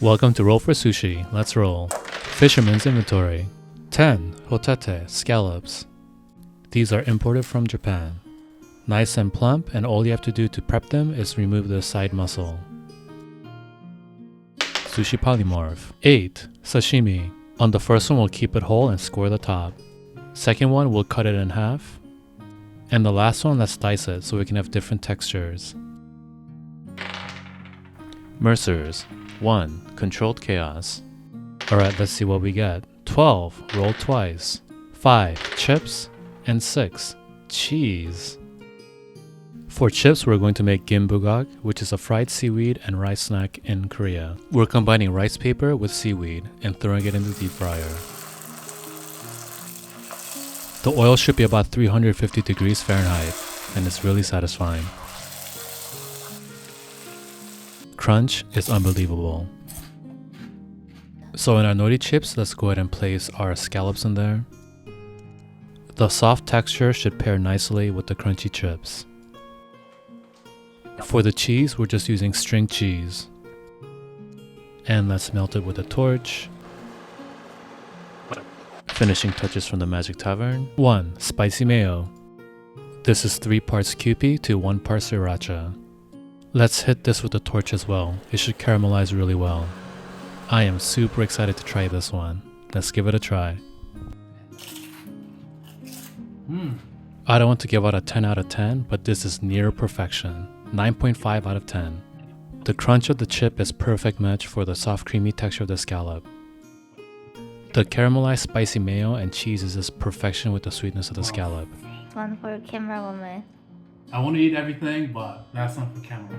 Welcome to Roll for Sushi. Let's roll. Fisherman's inventory. 10 hotete scallops. These are imported from Japan. Nice and plump, and all you have to do to prep them is remove the side muscle. Sushi polymorph. 8 sashimi. On the first one, we'll keep it whole and score the top. Second one, we'll cut it in half. And the last one, let's dice it so we can have different textures. Mercers. 1 controlled chaos. Alright, let's see what we get. 12 roll twice. 5 chips. And 6 cheese. For chips, we're going to make gimbugak, which is a fried seaweed and rice snack in Korea. We're combining rice paper with seaweed and throwing it in the deep fryer. The oil should be about 350 degrees Fahrenheit, and it's really satisfying. Crunch is unbelievable. So in our nori chips, let's go ahead and place our scallops in there. The soft texture should pair nicely with the crunchy chips. For the cheese, we're just using string cheese. And let's melt it with a torch. Finishing touches from the Magic Tavern. 1 spicy mayo. This is 3 parts Kewpie to 1 part sriracha. Let's hit this with a torch as well. It should caramelize really well. I am super excited to try this one. Let's give it a try. I don't want to give out a 10 out of 10, but this is near perfection. 9.5 out of 10. The crunch of the chip is perfect match for the soft creamy texture of the scallop. The caramelized spicy mayo and cheese is just perfection with the sweetness of the scallop. One for camera woman. I want to eat everything, but that's not for camera.